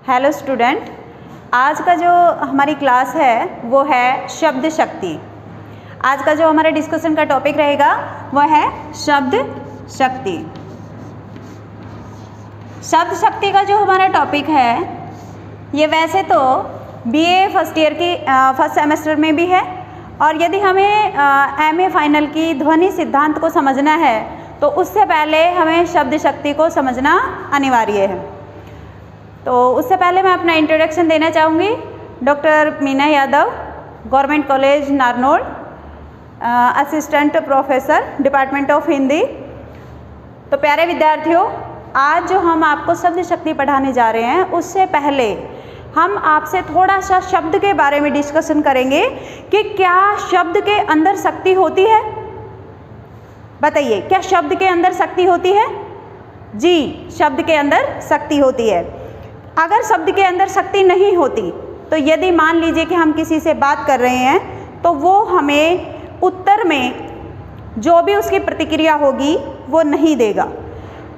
Hello student, आज का जो हमारी क्लास है वो है शब्द शक्ति। आज का जो हमारे डिस्कशन का टॉपिक रहेगा वो है शब्द शक्ति। शब्द शक्ति का जो हमारा टॉपिक है ये वैसे तो बीए फर्स्ट ईयर की फर्स्ट सेमेस्टर में भी है, और यदि हमें एमए फाइनल की ध्वनि सिद्धांत को समझना है तो उससे पहले हमें शब्द शक्ति को समझना अनिवार्य है। तो उससे पहले मैं अपना इंट्रोडक्शन देना चाहूँगी। Doctor Meena Yadav, government college Narnaul, assistant professor, department of Hindi. तो प्यारे विद्यार्थियों, आज जो हम आपको शब्द शक्ति पढ़ाने जा रहे हैं उससे पहले हम आपसे थोड़ा सा शब्द के बारे में डिस्कशन करेंगे कि क्या शब्द के अंदर शक्ति होती है। बताइए, क्या शब्द के अंदर शक्ति होती है? जी, शब्द के अंदर शक्ति होती है। अगर शब्द के अंदर शक्ति नहीं होती तो यदि मान लीजिए कि हम किसी से बात कर रहे हैं तो वो हमें उत्तर में जो भी उसकी प्रतिक्रिया होगी वो नहीं देगा।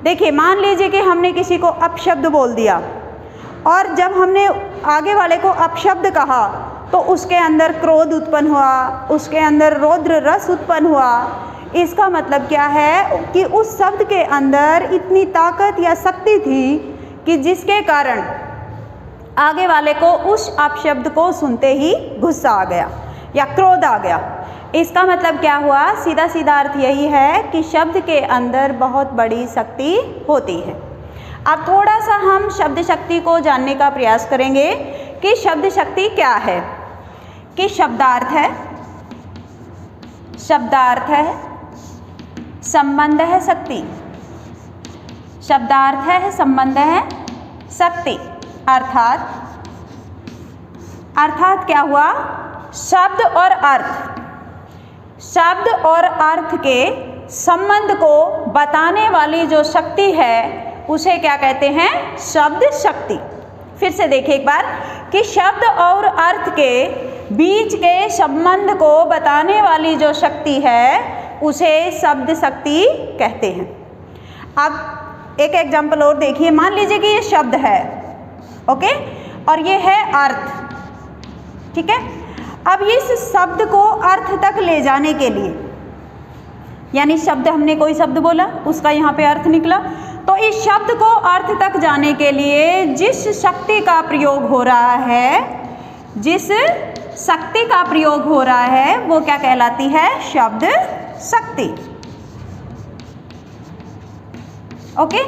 देखिए, मान लीजिए कि हमने किसी को अपशब्द बोल दिया और जब हमने आगे वाले को अपशब्द कहा तो उसके अंदर क्रोध उत्पन्न हुआ, उसके अंदर रौद्र रस उत्पन्न हुआ। इसका मतलब क्या है कि उस शब्द के अंदर इतनी ताकत या शक्ति थी कि जिसके कारण आगे वाले को उस अपशब्द को सुनते ही गुस्सा आ गया या क्रोध आ गया। इसका मतलब क्या हुआ? सीधा सीधा अर्थ यही है कि शब्द के अंदर बहुत बड़ी शक्ति होती है। अब थोड़ा सा हम शब्द शक्ति को जानने का प्रयास करेंगे कि शब्द शक्ति क्या है। कि शब्दार्थ है, शब्दार्थ है, संबंध है शक्ति। शब्दार्थ है, संबंध है शक्ति। अर्थात क्या हुआ? शब्द और अर्थ, शब्द और अर्थ के संबंध को बताने वाली जो शक्ति है उसे क्या कहते हैं? शब्द शक्ति। फिर से देखिए एक बार कि शब्द और अर्थ के बीच के संबंध को बताने वाली जो शक्ति है उसे शब्द शक्ति कहते हैं। अब एक एग्जाम्पल और देखिए। मान लीजिए कि ये शब्द है, ओके, और ये है अर्थ, ठीक है। अब इस शब्द को अर्थ तक ले जाने के लिए, यानी शब्द, हमने कोई शब्द बोला, उसका यहाँ पे अर्थ निकला, तो इस शब्द को अर्थ तक जाने के लिए जिस शक्ति का प्रयोग हो रहा है, जिस शक्ति का प्रयोग हो रहा है वो क्या कहलाती है? शब्द शक्ति। ओके,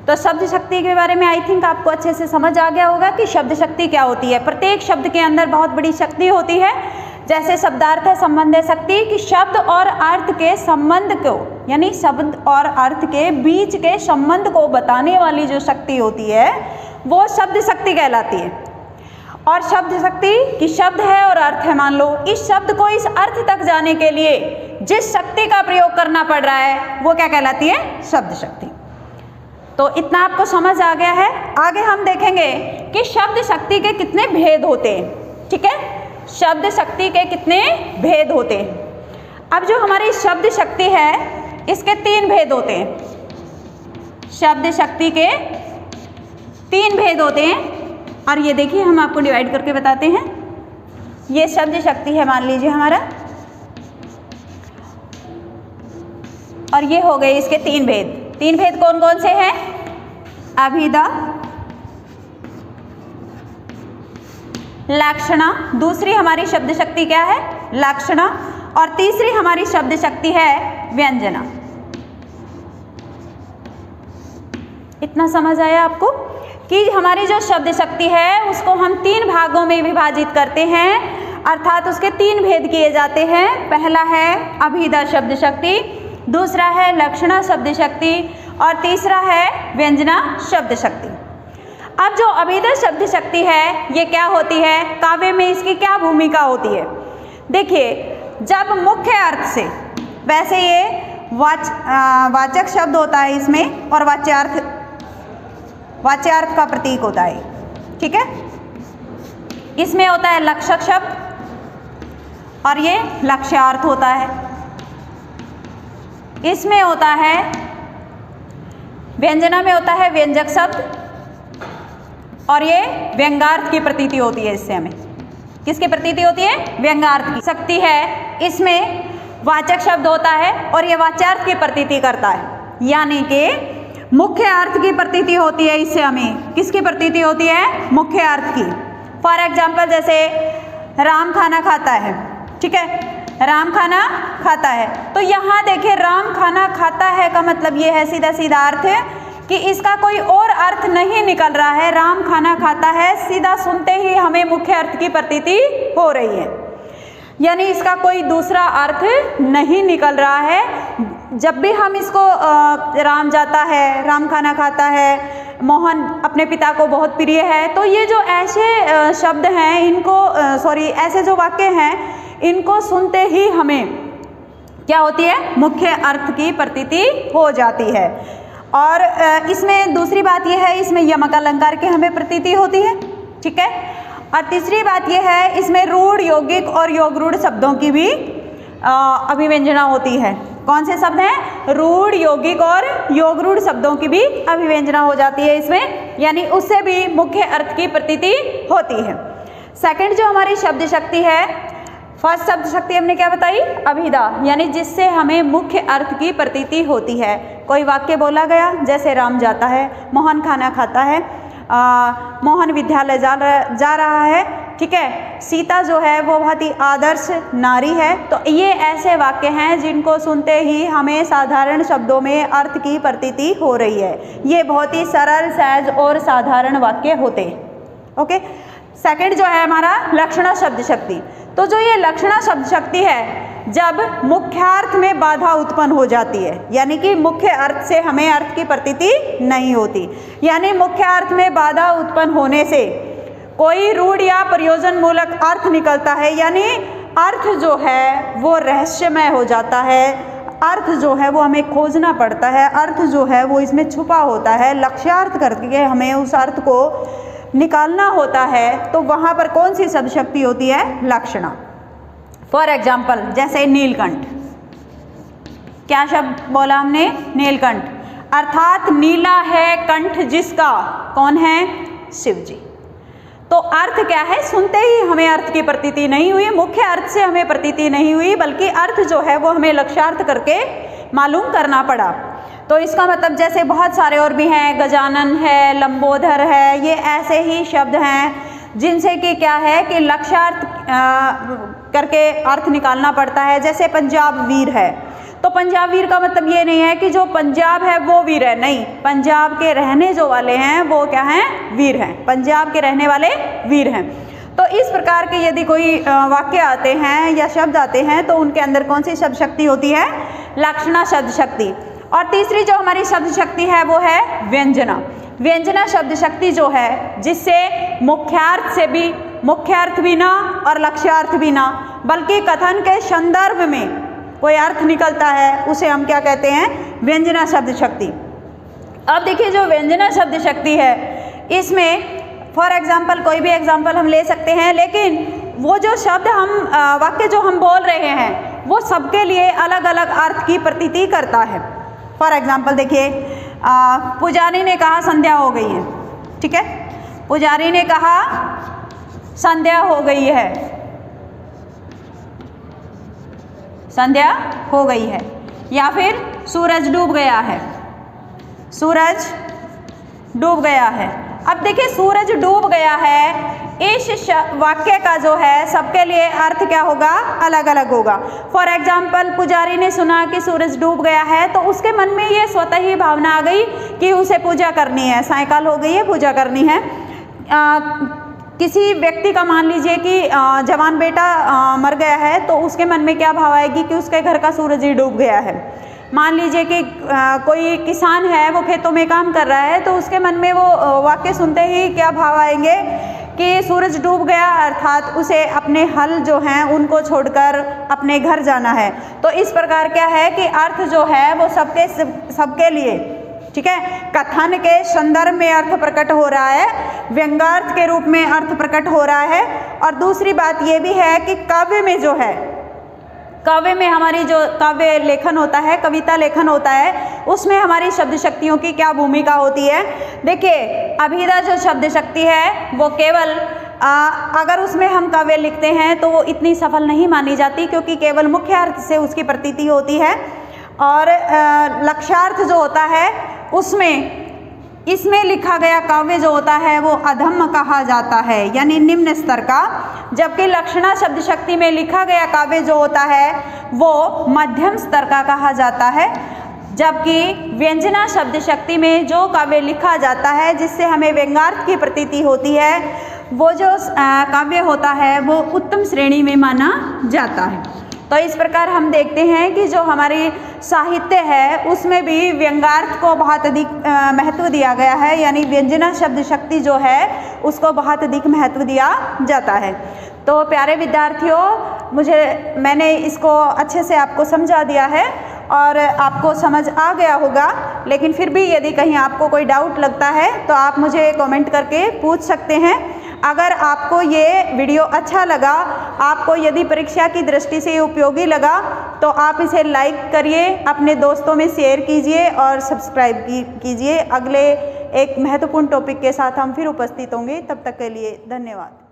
तो शब्द शक्ति के बारे में आई थिंक आपको अच्छे से समझ आ गया होगा कि शब्द शक्ति क्या होती है। प्रत्येक शब्द के अंदर बहुत बड़ी शक्ति होती है। जैसे शब्दार्थ है, संबंध है शक्ति, कि शब्द और अर्थ के संबंध को, यानी शब्द और अर्थ के बीच के संबंध को बताने वाली जो शक्ति होती है वो शब्द शक्ति कहलाती है। और शब्द शक्ति कि शब्द है और अर्थ है, मान लो इस शब्द को इस अर्थ तक जाने के लिए जिस शक्ति का प्रयोग करना पड़ रहा है वो क्या कहलाती है? शब्द शक्ति। तो इतना आपको समझ आ गया है। आगे हम देखेंगे कि शब्द शक्ति के कितने भेद होते हैं, ठीक है। शब्द शक्ति के कितने भेद होते हैं। अब जो हमारी शब्द शक्ति है इसके 3 भेद होते हैं। शब्द शक्ति के 3 भेद होते हैं, और ये देखिए हम आपको डिवाइड करके बताते हैं। ये शब्द शक्ति है मान लीजिए हमारा, और ये हो गए इसके 3 भेद। 3 भेद कौन कौन से हैं? अभिधा, लक्षणा, दूसरी हमारी शब्द शक्ति क्या है? लक्षणा, और तीसरी हमारी शब्द शक्ति है व्यंजना। इतना समझ आया आपको कि हमारी जो शब्द शक्ति है उसको हम 3 भागों में विभाजित करते हैं, अर्थात उसके 3 भेद किए जाते हैं। पहला है अभिधा शब्द शक्ति, दूसरा है लक्षणा शब्द शक्ति, और तीसरा है व्यंजना शब्द शक्ति। अब जो अभिधा शब्द शक्ति है ये क्या होती है? काव्य में इसकी क्या भूमिका होती है? देखिए, जब मुख्य अर्थ से, वैसे ये वाचक शब्द होता है इसमें, और वाच्यार्थ का प्रतीक होता है, ठीक है। इसमें होता है लक्षक शब्द और ये लक्ष्यार्थ होता है। इसमें होता है व्यंजना में होता है व्यंजक शब्द और ये व्यंग्यार्थ की प्रतीति होती है। इससे हमें किसकी प्रतीति होती है? व्यंग्यार्थ की। शक्ति है, इसमें वाचक शब्द होता है और ये वाच्यार्थ की प्रतीति करता है, यानी कि मुख्य अर्थ की प्रतीति होती है। इससे हमें किसकी प्रतीति होती है? मुख्य अर्थ की। फॉर एग्जाम्पल जैसे राम खाना खाता है, ठीक है, राम खाना खाता है, तो यहाँ देखिए राम खाना खाता है का मतलब ये है सीधा सीधा अर्थ है कि इसका कोई और अर्थ नहीं निकल रहा है। राम खाना खाता है सीधा सुनते ही हमें मुख्य अर्थ की प्रतीति हो रही है, यानी इसका कोई दूसरा अर्थ नहीं निकल रहा है। जब भी हम इसको राम जाता है, राम खाना खाता है, मोहन अपने पिता को बहुत प्रिय है, तो ये जो ऐसे शब्द हैं इनको ऐसे जो वाक्य हैं इनको सुनते ही हमें क्या होती है? मुख्य अर्थ की प्रतीति हो जाती है। और इसमें दूसरी बात यह है, इसमें यमक अलंकार की हमें प्रतीति होती है, ठीक है। और तीसरी बात यह है, इसमें रूढ़, यौगिक और योगरूढ़ शब्दों की भी अभिव्यंजना होती है। कौन से शब्द हैं? रूढ़, यौगिक और योगरूढ़ शब्दों की भी अभिव्यंजना हो जाती है इसमें, यानी उससे भी मुख्य अर्थ की प्रतीति होती है। सेकंड जो हमारी शब्द शक्ति है, फर्स्ट शब्द शक्ति हमने क्या बताई? अभिधा, यानी जिससे हमें मुख्य अर्थ की प्रतीति होती है। कोई वाक्य बोला गया, जैसे राम जाता है, मोहन खाना खाता है, मोहन विद्यालय जा रहा है, ठीक है, सीता जो है वो बहुत ही आदर्श नारी है। तो ये ऐसे वाक्य हैं जिनको सुनते ही हमें साधारण शब्दों में अर्थ की प्रतीति हो रही है। ये बहुत ही सरल, सहज और साधारण वाक्य होते हैं। ओके, सेकंड जो है हमारा लक्षणा शब्द शक्ति। तो जो ये लक्षणा शब्द शक्ति है, जब मुख्यार्थ में बाधा उत्पन्न हो जाती है, यानी कि मुख्य अर्थ से हमें अर्थ की प्रतीति नहीं होती, यानी मुख्य अर्थ में बाधा उत्पन्न होने से कोई रूढ़ या प्रयोजन मूलक अर्थ निकलता है, यानी अर्थ जो है वो रहस्यमय हो जाता है, अर्थ जो है वो हमें खोजना पड़ता है, अर्थ जो है वो इसमें छुपा होता है, लक्ष्यार्थ करके हमें उस अर्थ को निकालना होता है। तो वहाँ पर कौन सी शब्द शक्ति होती है? लक्षणा। फॉर एग्जाम्पल जैसे नीलकंठ, क्या शब्द बोला हमने? नीलकंठ, अर्थात नीला है कंठ जिसका, कौन है? शिव जी। तो अर्थ क्या है? सुनते ही हमें अर्थ की प्रतीति नहीं हुई, मुख्य अर्थ से हमें प्रतीति नहीं हुई, बल्कि अर्थ जो है वो हमें लक्ष्यार्थ करके मालूम करना पड़ा। तो इसका मतलब जैसे बहुत सारे और भी हैं, गजानन है, लंबोदर है, ये ऐसे ही शब्द हैं जिनसे कि क्या है कि लक्ष्यार्थ करके अर्थ निकालना पड़ता है। जैसे पंजाब वीर है, तो पंजाब वीर का मतलब ये नहीं है कि जो पंजाब है वो वीर है, नहीं, पंजाब के रहने जो वाले हैं वो क्या हैं? वीर हैं, पंजाब के रहने वाले वीर हैं। तो इस प्रकार के यदि कोई वाक्य आते हैं या शब्द आते हैं तो उनके अंदर कौन सी शब्द शक्ति होती है? लक्षणा शब्द शक्ति। और तीसरी जो हमारी शब्द शक्ति है वो है व्यंजना। व्यंजना शब्द शक्ति जो है जिससे मुख्यार्थ से भी, मुख्यार्थ भी ना और लक्ष्यार्थ भी ना, बल्कि कथन के संदर्भ में कोई अर्थ निकलता है, उसे हम क्या कहते हैं? व्यंजना शब्द शक्ति। अब देखिए जो व्यंजना शब्द शक्ति है, इसमें फॉर एग्जाम्पल कोई भी एग्जाम्पल हम ले सकते हैं, लेकिन वो जो शब्द हम वाक्य जो हम बोल रहे हैं वो सबके लिए अलग अलग अर्थ की प्रतीति करता है। फॉर एग्जाम्पल देखिए, पुजारी ने कहा संध्या हो गई है, ठीक है, पुजारी ने कहा संध्या हो गई है, संध्या हो गई है, या फिर सूरज डूब गया है, सूरज डूब गया है। अब देखिए सूरज डूब गया है, इस वाक्य का जो है सबके लिए अर्थ क्या होगा? अलग अलग होगा। फॉर एग्जाम्पल पुजारी ने सुना कि सूरज डूब गया है, तो उसके मन में ये स्वतः ही भावना आ गई कि उसे पूजा करनी है, सायंकाल हो गई है, पूजा करनी है। किसी व्यक्ति का मान लीजिए कि जवान बेटा मर गया है, तो उसके मन में क्या भाव आएगी कि उसके घर का सूरज ही डूब गया है। मान लीजिए कि कोई किसान है, वो खेतों में काम कर रहा है, तो उसके मन में वो वाक्य सुनते ही क्या भाव आएंगे कि सूरज डूब गया, अर्थात उसे अपने हल जो हैं उनको छोड़कर अपने घर जाना है। तो इस प्रकार क्या है कि अर्थ जो है वो सबके लिए, ठीक है, कथन के संदर्भ में अर्थ प्रकट हो रहा है, व्यंग्यार्थ के रूप में अर्थ प्रकट हो रहा है। और दूसरी बात ये भी है कि काव्य में जो है, काव्य में हमारी जो काव्य लेखन होता है, कविता लेखन होता है, उसमें हमारी शब्द शक्तियों की क्या भूमिका होती है। देखिए, अभिधा जो शब्द शक्ति है वो केवल अगर उसमें हम काव्य लिखते हैं तो वो इतनी सफल नहीं मानी जाती, क्योंकि केवल मुख्य अर्थ से उसकी प्रतीति होती है और लक्ष्यार्थ जो होता है उसमें इसमें लिखा गया काव्य जो होता है वो अधम्म कहा जाता है, यानी निम्न स्तर का। जबकि लक्षणा शब्द शक्ति में लिखा गया काव्य जो होता है वो मध्यम स्तर का कहा जाता है। जबकि व्यंजना शब्द शक्ति में जो काव्य लिखा जाता है जिससे हमें व्यंग्यार्थ की प्रतीति होती है, वो जो काव्य होता है वो उत्तम श्रेणी में माना जाता है। तो इस प्रकार हम देखते हैं कि जो हमारी साहित्य है उसमें भी व्यंग्यार्थ को बहुत अधिक महत्व दिया गया है, यानी व्यंजना शब्द शक्ति जो है उसको बहुत अधिक महत्व दिया जाता है। तो प्यारे विद्यार्थियों, मैंने इसको अच्छे से आपको समझा दिया है और आपको समझ आ गया होगा, लेकिन फिर भी यदि कहीं आपको कोई डाउट लगता है तो आप मुझे कमेंट करके पूछ सकते हैं। अगर आपको ये वीडियो अच्छा लगा, आपको यदि परीक्षा की दृष्टि से उपयोगी लगा, तो आप इसे लाइक करिए, अपने दोस्तों में शेयर कीजिए और सब्सक्राइब कीजिए। अगले एक महत्वपूर्ण टॉपिक के साथ हम फिर उपस्थित होंगे, तब तक के लिए धन्यवाद।